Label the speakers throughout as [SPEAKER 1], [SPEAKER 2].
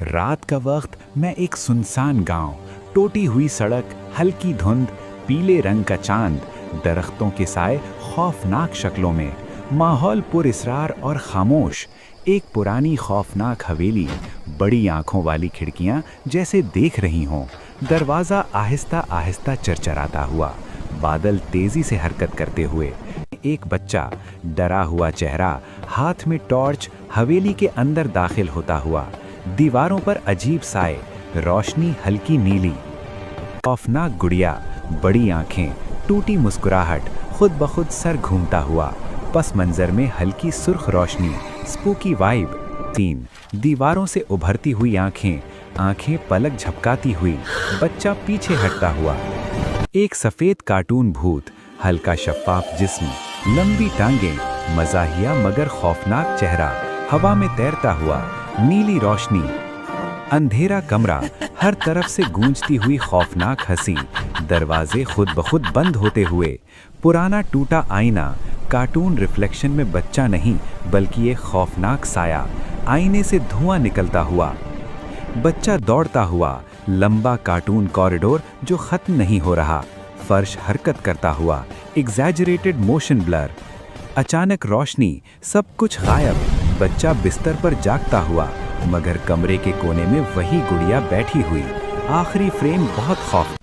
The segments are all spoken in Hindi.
[SPEAKER 1] रात का वक्त मैं एक सुनसान गांव, टूटी हुई सड़क, हल्की धुंध, पीले रंग का चांद, दरख्तों के साए खौफनाक शक्लों में, माहौल पुरअसरार और खामोश। एक पुरानी खौफनाक हवेली, बड़ी आंखों वाली खिड़कियां जैसे देख रही हों। दरवाज़ा आहिस्ता आहिस्ता चरचराता हुआ, बादल तेजी से हरकत करते हुए। एक बच्चा, डरा हुआ चेहरा, हाथ में टॉर्च, हवेली के अंदर दाखिल होता हुआ। दीवारों पर अजीब साए, रोशनी हल्की नीली। खौफनाक गुड़िया, बड़ी आंखें, टूटी मुस्कुराहट, खुद ब खुद सर घूमता हुआ। पस मंजर में हल्की सुर्ख रोशनी, स्पूकी वाइब। तीन दीवारों से उभरती हुई आंखें, आंखें पलक झपकाती हुई। बच्चा पीछे हटता हुआ। एक सफेद कार्टून भूत, हल्का शफ्फाफ जिस्म, लंबी टांगें, मज़ाहिया मगर खौफनाक चेहरा, हवा में तैरता हुआ। नीली रोशनी, अंधेरा कमरा, हर तरफ से गूंजती हुई खौफनाक हंसी। दरवाजे खुद ब खुद बंद होते हुए। पुराना टूटा आईना, कार्टून रिफ्लेक्शन में बच्चा नहीं बल्कि एक खौफनाक साया। आईने से धुआं निकलता हुआ। बच्चा दौड़ता हुआ। लंबा कार्टून कॉरिडोर जो खत्म नहीं हो रहा। फर्श हरकत करता हुआ। Exaggerated motion blur. अचानक रोशनी, सब कुछ गायब। बच्चा बिस्तर पर जागता हुआ, मगर कमरे के कोने में वही गुड़िया बैठी हुई। आखिरी फ्रेम बहुत खौफ।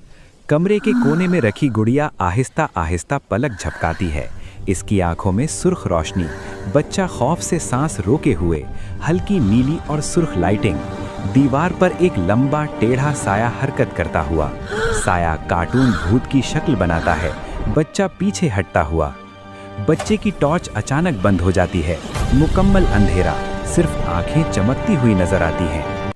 [SPEAKER 1] कमरे के कोने में रखी गुड़िया आहिस्ता आहिस्ता पलक झपकाती है। इसकी आंखों में सुर्ख रोशनी। बच्चा खौफ से सांस रोके हुए। हल्की नीली और सुर्ख लाइटिंग। दीवार पर एक लंबा टेढ़ा साया हरकत करता हुआ। साया कार्टून भूत की शक्ल बनाता है। बच्चा पीछे हटता हुआ। बच्चे की टॉर्च अचानक बंद हो जाती है। मुकम्मल अंधेरा, सिर्फ आंखें चमकती हुई नजर आती हैं।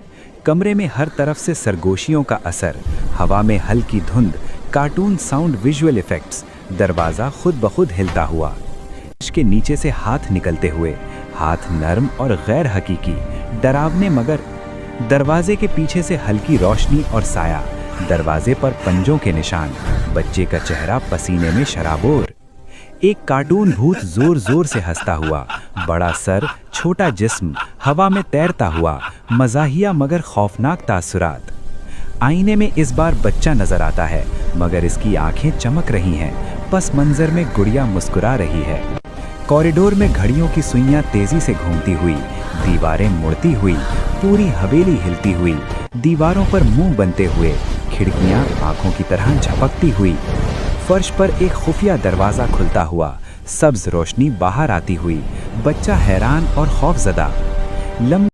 [SPEAKER 1] कमरे में हर तरफ से सरगोशियों का असर, हवा में हल्की धुंध, कार्टून साउंड, विजुअल इफेक्ट्स। दरवाज़ा खुद ब खुद हिलता हुआ। के नीचे से हाथ निकलते हुए, हाथ नर्म और गैर हकीकी, डरावने मगर। दरवाजे के पीछे से हल्की रोशनी और साया। दरवाजे पर पंजों के निशान। बच्चे का चेहरा पसीने में शराबोर। एक कार्टून भूत जोर जोर से हंसता हुआ। बड़ा सर, छोटा जिस्म, हवा में तैरता हुआ। मज़ाहिया मगर खौफनाक तासुरात। आईने में इस बार बच्चा नजर आता है, मगर इसकी आंखें चमक रही हैं। पस मंजर में गुड़िया मुस्कुरा रही है। कॉरिडोर में घड़ियों की सुइयां तेजी से घूमती हुई। दीवारें मुड़ती हुई। पूरी हवेली हिलती हुई। दीवारों पर मुंह बनते हुए। खिड़कियां आंखों की तरह झपकती हुई। फर्श पर एक खुफिया दरवाज़ा खुलता हुआ। सब्ज रोशनी बाहर आती हुई। बच्चा हैरान और खौफजदा।